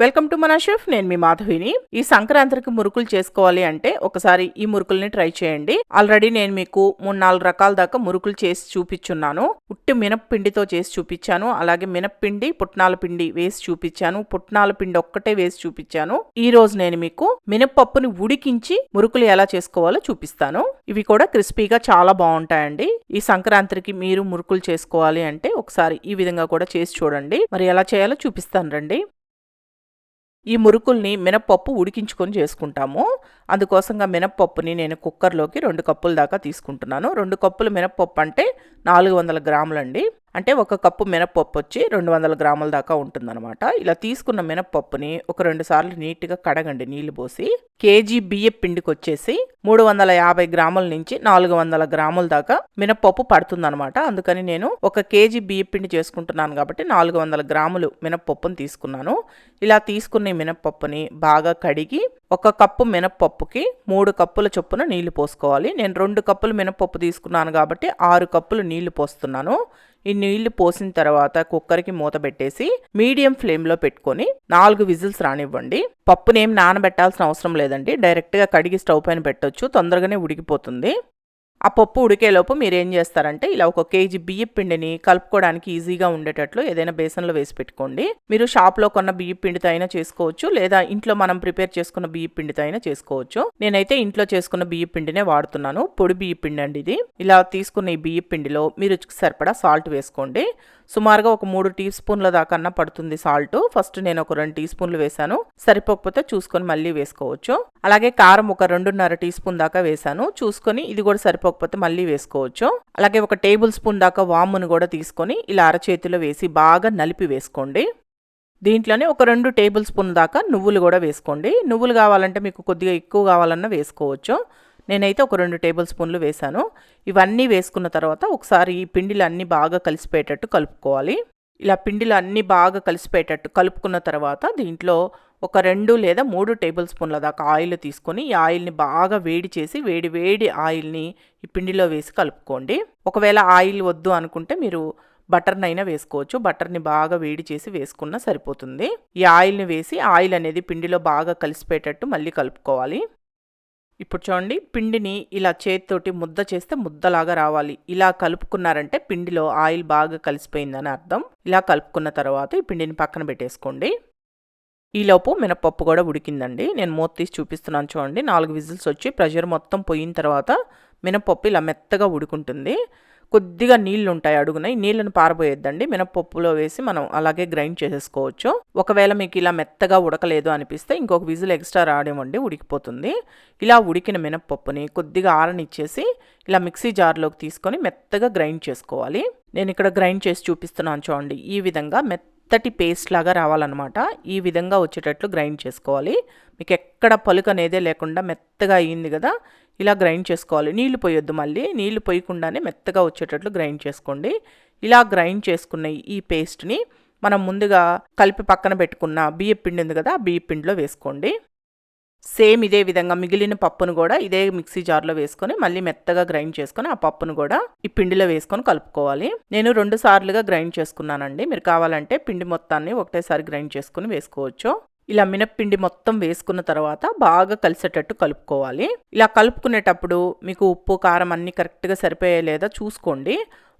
Welcome to మన chef. నేను మీ మాధవిని. ఈ సంక్రాంతికి మురుకులు చేసుకోవాలి అంటే ఒకసారి ఈ మురుకుల్ని ట్రై చేయండి. ఆల్రెడీ నేను మీకు 3-4 రకాల దాకా మురుకులు చేసి చూపించున్నాను. ఉట్టి మినప్పిండితో చేసి చూపించాను, అలాగే మినప్పిండి పుట్నాల పిండి వేసి చూపించాను, పుట్నాల పిండి ఒక్కటే వేసి చూపించాను. ఈ రోజు నేను మీకు మినపప్పుని ఉడికించి మురుకులు ఎలా చేసుకోవాలో చూపిస్తాను. ఇవి కూడా క్రిస్పీగా చాలా బాగుంటాయండి. ఈ సంక్రాంతికి మీరు మురుకులు చేసుకోవాలి అంటే ఒకసారి ఈ విధంగా కూడా చేసి చూడండి. మరి ఎలా చేయాలో చూపిస్తాను రండి. ఈ మురుకుల్ని మినప్పప్పు ఉడికించుకొని చేసుకుంటాము. అందుకోసంగా మినప్పప్పుని నేను కుక్కర్లోకి 2 కప్పుల దాకా తీసుకుంటున్నాను. 2 కప్పులు మినప్పప్పు అంటే 400 గ్రాములండి. అంటే 1 కప్పు మినప్పప్పు వచ్చి 200 గ్రాముల దాకా ఉంటుందన్నమాట. ఇలా తీసుకున్న మినప్పప్పుని ఒక 2 సార్లు నీట్గా కడగండి నీళ్లు పోసి. కేజీ బియ్యం పిండికి వచ్చేసి 350 గ్రాముల నుంచి 400 గ్రాముల దాకా మినప్పప్పు పడుతుందన్నమాట. అందుకని నేను 1 కేజీ బియ్యం పిండి చేసుకుంటున్నాను కాబట్టి 400 గ్రాములు మినప్పప్పుని తీసుకున్నాను. ఇలా తీసుకున్న మినప్పప్పుని బాగా కడిగి 1 కప్పు మినప్పప్పుకి 3 కప్పుల చొప్పున నీళ్లు పోసుకోవాలి. నేను 2 కప్పులు మినప్పప్పు తీసుకున్నాను కాబట్టి 6 కప్పులు నీళ్లు పోస్తున్నాను. ఈ నీళ్లు పోసిన తర్వాత కుక్కర్కి మూత పెట్టేసి మీడియం ఫ్లేమ్లో పెట్టుకొని 4 విజిల్స్ రానివ్వండి. పప్పునేం నానబెట్టాల్సిన అవసరం లేదండి, డైరెక్ట్గా కడిగి స్టవ్ పైన పెట్టొచ్చు, తొందరగానే ఉడికిపోతుంది. ఆ పప్పు ఉడికేలోపు మీరు ఏం చేస్తారంటే ఇలా 1 కేజీ బియ్యం పిండిని కలుపుకోవడానికి ఈజీగా ఉండేటట్లు ఏదైనా బేసన్లో వేసి పెట్టుకోండి. మీరు షాప్లో కొన్న బియ్యం పిండితో అయినా చేసుకోవచ్చు, లేదా ఇంట్లో మనం ప్రిపేర్ చేసుకున్న బియ్యం పిండితో అయినా చేసుకోవచ్చు. నేనైతే ఇంట్లో చేసుకున్న బియ్యం పిండినే వాడుతున్నాను. పొడి బియ్యం పిండి అండి ఇది. ఇలా తీసుకున్న ఈ బియ్యం పిండిలో మీరు రుచికి సరిపడా సాల్ట్ వేసుకోండి. సుమారుగా ఒక 3 టీ స్పూన్ల దాకా అన్న పడుతుంది సాల్ట్. ఫస్ట్ నేను ఒక 2 టీ స్పూన్లు వేసాను, సరిపోకపోతే చూసుకొని మళ్ళీ వేసుకోవచ్చు. అలాగే కారం ఒక 2.5 టీ స్పూన్ దాకా వేసాను, చూసుకొని ఇది కూడా సరిపోకపోతే మళ్ళీ వేసుకోవచ్చు. అలాగే 1 టేబుల్ స్పూన్ దాకా వామును కూడా తీసుకొని ఇలా అరచేతిలో వేసి బాగా నలిపి వేసుకోండి. దీంట్లోనే ఒక 2 టేబుల్ స్పూన్ దాకా నువ్వులు కూడా వేసుకోండి. నువ్వులు కావాలంటే మీకు కొద్దిగా ఎక్కువ కావాలన్నా వేసుకోవచ్చు. నేనైతే ఒక 2 టేబుల్ స్పూన్లు వేసాను. ఇవన్నీ వేసుకున్న తర్వాత ఒకసారి ఈ పిండిలు అన్నీ బాగా కలిసిపోయేటట్టు కలుపుకోవాలి. ఇలా పిండిలు అన్నీ బాగా కలిసిపోయేటట్టు కలుపుకున్న తర్వాత దీంట్లో ఒక 2 లేదా 3 టేబుల్ స్పూన్ల దాకా ఆయిల్ తీసుకొని ఈ ఆయిల్ని బాగా వేడి చేసి వేడి ఆయిల్ని ఈ పిండిలో వేసి కలుపుకోండి. ఒకవేళ ఆయిల్ వద్దు అనుకుంటే మీరు బటర్నైనా వేసుకోవచ్చు. బటర్ని బాగా వేడి చేసి వేసుకున్నా సరిపోతుంది. ఈ ఆయిల్ని వేసి ఆయిల్ అనేది పిండిలో బాగా కలిసిపోయేటట్టు మళ్ళీ కలుపుకోవాలి. ఇప్పుడు చూడండి, పిండిని ఇలా చేతితోటి ముద్ద చేస్తే ముద్దలాగా రావాలి. ఇలా కలుపుకున్నారంటే పిండిలో ఆయిల్ బాగా కలిసిపోయిందని అర్థం. ఇలా కలుపుకున్న తర్వాత ఈ పిండిని పక్కన పెట్టేసుకోండి. ఈలోపు మినపప్పు కూడా ఉడికిందండి. నేను మూత తీసి చూపిస్తున్నాను చూడండి. 4 విజిల్స్ వచ్చి ప్రెషర్ మొత్తం పోయిన తర్వాత మినపప్పు ఇలా మెత్తగా ఉడుకుంటుంది. కొద్దిగా నీళ్లు ఉంటాయి అడుగున, ఈ నీళ్ళను పారబోయేద్దండి. మినపప్పులో వేసి మనం అలాగే గ్రైండ్ చేసేసుకోవచ్చు. ఒకవేళ మీకు ఇలా మెత్తగా ఉడకలేదు అనిపిస్తే ఇంకొక విజిల్ ఎక్స్ట్రా రావడమండి, ఉడికిపోతుంది. ఇలా ఉడికిన మినపప్పుని కొద్దిగా ఆరనిచ్చేసి ఇలా మిక్సీ జార్లోకి తీసుకొని మెత్తగా గ్రైండ్ చేసుకోవాలి. నేను ఇక్కడ గ్రైండ్ చేసి చూపిస్తున్నాను చూడండి. ఈ విధంగా మెత్తటి పేస్ట్ లాగా రావాలన్నమాట. ఈ విధంగా వచ్చేటట్లు గ్రైండ్ చేసుకోవాలి. మీకు ఎక్కడ పలుకు అనేదే లేకుండా మెత్తగా అయ్యింది కదా, ఇలా గ్రైండ్ చేసుకోవాలి. నీళ్లు పోయొద్దు, మళ్ళీ నీళ్లు పోయకుండానే మెత్తగా వచ్చేటట్లు గ్రైండ్ చేసుకోండి. ఇలా గ్రైండ్ చేసుకున్న ఈ పేస్ట్ని మనం ముందుగా కలిపి పక్కన పెట్టుకున్న బియ్యం పిండి ఉంది కదా, ఆ బియ్యం పిండిలో వేసుకోండి. సేమ్ ఇదే విధంగా మిగిలిన పప్పును కూడా ఇదే మిక్సీ జార్లో వేసుకొని మళ్ళీ మెత్తగా గ్రైండ్ చేసుకొని ఆ పప్పును కూడా ఈ పిండిలో వేసుకొని కలుపుకోవాలి. నేను 2 సార్లుగా గ్రైండ్ చేసుకున్నానండి. మీరు కావాలంటే పిండి మొత్తాన్ని ఒకటేసారి గ్రైండ్ చేసుకుని వేసుకోవచ్చు. ఇలా మినప్పిండి మొత్తం వేసుకున్న తర్వాత బాగా కలిసేటట్టు కలుపుకోవాలి. ఇలా కలుపుకునేటప్పుడు మీకు ఉప్పు కారం అన్నీ కరెక్ట్గా సరిపోయే లేదా చూసుకోండి.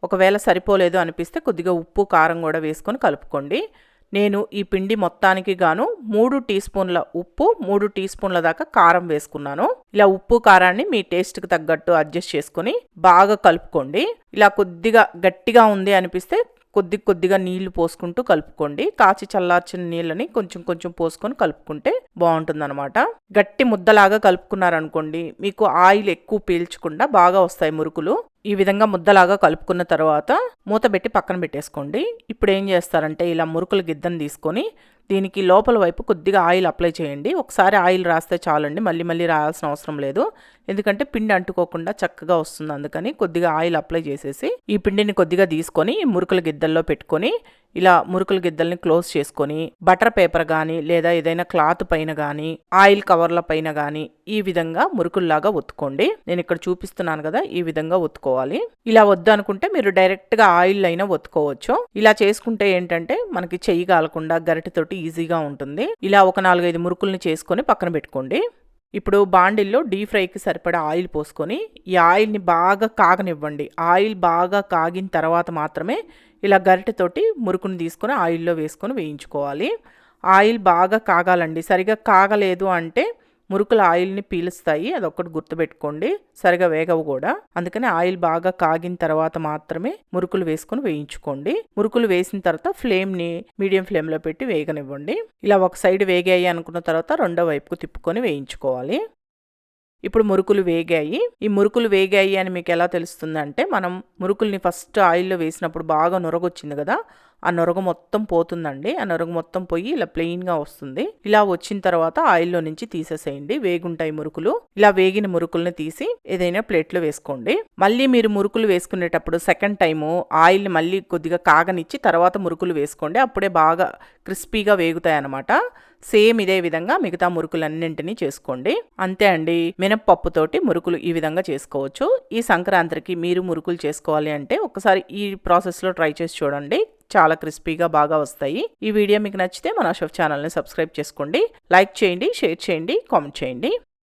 ఒకవేళ సరిపోలేదు అనిపిస్తే కొద్దిగా ఉప్పు కారం కూడా వేసుకొని కలుపుకోండి. నేను ఈ పిండి మొత్తానికి గాను 3 టీ స్పూన్ల ఉప్పు, 3 టీ స్పూన్ల దాకా కారం వేసుకున్నాను. ఇలా ఉప్పు కారాన్ని మీ టేస్ట్కి తగ్గట్టు అడ్జస్ట్ చేసుకొని బాగా కలుపుకోండి. ఇలా కొద్దిగా గట్టిగా ఉంది అనిపిస్తే కొద్దిగా నీళ్లు పోసుకుంటూ కలుపుకోండి. కాచి చల్లార్చిన నీళ్ళని కొంచెం పోసుకొని కలుపుకుంటే బాగుంటుందన్నమాట. గట్టి ముద్దలాగా కలుపుకున్నారనుకోండి, మీకు ఆయిల్ ఎక్కువ పీల్చకుండా బాగా వస్తాయి మురుకులు. ఈ విధంగా ముద్దలాగా కలుపుకున్న తర్వాత మూత పెట్టి పక్కన పెట్టేసుకోండి. ఇప్పుడు ఏం చేస్తారంటే ఇలా మురుకుల గిద్దను తీసుకొని దీనికి లోపల వైపు కొద్దిగా ఆయిల్ అప్లై చేయండి. ఒకసారి ఆయిల్ రాస్తే చాలండి, మళ్ళీ రాయాల్సిన అవసరం లేదు. ఎందుకంటే పిండి అంటుకోకుండా చక్కగా వస్తుంది. అందుకని కొద్దిగా ఆయిల్ అప్లై చేసేసి ఈ పిండిని కొద్దిగా తీసుకొని మురుకుల గిద్దల్లో పెట్టుకొని ఇలా మురుకుల గిద్దల్ని క్లోజ్ చేసుకొని బటర్ పేపర్ కానీ లేదా ఏదైనా క్లాత్ పైన కానీ ఆయిల్ కవర్ల పైన కానీ ఈ విధంగా మురుకుల్లాగా ఒత్తుకోండి. నేను ఇక్కడ చూపిస్తున్నాను కదా, ఈ విధంగా ఒత్తుకోవాలి. ఇలా వద్దు అనుకుంటే మీరు డైరెక్ట్ గా ఆయిల్ అయినా ఒత్తుకోవచ్చు. ఇలా చేసుకుంటే ఏంటంటే మనకి చెయ్యి కాలకుండా గరిటెతోటి ఈజీగా ఉంటుంది. ఇలా ఒక 4-5 మురుకుల్ని చేసుకొని పక్కన పెట్టుకోండి. ఇప్పుడు బాండిల్లో డీప్ ఫ్రైకి సరిపడా ఆయిల్ పోసుకొని ఈ ఆయిల్ని బాగా కాగనివ్వండి. ఆయిల్ బాగా కాగిన తర్వాత మాత్రమే ఇలా గరిటెతోటి మురుకుని తీసుకొని ఆయిల్లో వేసుకొని వేయించుకోవాలి. ఆయిల్ బాగా కాగాలండి. సరిగా కాగలేదు అంటే మురుకుల ఆయిల్ని పీలుస్తాయి, అదొక్కటి గుర్తుపెట్టుకోండి. సరిగా వేగవు కూడా. అందుకని ఆయిల్ బాగా కాగిన తర్వాత మాత్రమే మురుకులు వేసుకొని వేయించుకోండి. మురుకులు వేసిన తర్వాత ఫ్లేమ్ని మీడియం ఫ్లేమ్లో పెట్టి వేగనివ్వండి. ఇలా ఒక సైడ్ వేగాయి అనుకున్న తర్వాత రెండో వైపుకు తిప్పుకొని వేయించుకోవాలి. ఇప్పుడు మురుకులు వేగాయి. ఈ మురుకులు వేగాయి అని మీకు ఎలా తెలుస్తుందంటే, మనం మురుకుల్ని ఫస్ట్ ఆయిల్లో వేసినప్పుడు బాగా నొరగొచ్చింది కదా, ఆ నొరగ మొత్తం పోతుందండి. ఆ నొరగ మొత్తం పోయి ఇలా ప్లెయిన్గా వస్తుంది. ఇలా వచ్చిన తర్వాత ఆయిల్లో నుంచి తీసేసేయండి. వేగుంటాయి మురుకులు. ఇలా వేగిన మురుకుల్ని తీసి ఏదైనా ప్లేట్లో వేసుకోండి. మళ్ళీ మీరు మురుకులు వేసుకునేటప్పుడు సెకండ్ టైము ఆయిల్ని మళ్ళీ కొద్దిగా కాగనిచ్చి తర్వాత మురుకులు వేసుకోండి. అప్పుడే బాగా క్రిస్పీగా వేగుతాయి అన్నమాట. సేమ్ ఇదే విధంగా మిగతా మురుకులన్నింటినీ చేసుకోండి. అంతే అండి, మినప్పప్పుతోటి మురుకులు ఈ విధంగా చేసుకోవచ్చు. ఈ సంక్రాంతికి మీరు మురుకులు చేసుకోవాలి అంటే ఒకసారి ఈ ప్రాసెస్లో ట్రై చేసి చూడండి. చాలా క్రిస్పీగా బాగా వస్తాయి. ఈ వీడియో మీకు నచ్చితే మన షెఫ్ ఛానల్ని సబ్స్క్రైబ్ చేసుకోండి. లైక్ చేయండి, షేర్ చేయండి, కామెంట్ చేయండి.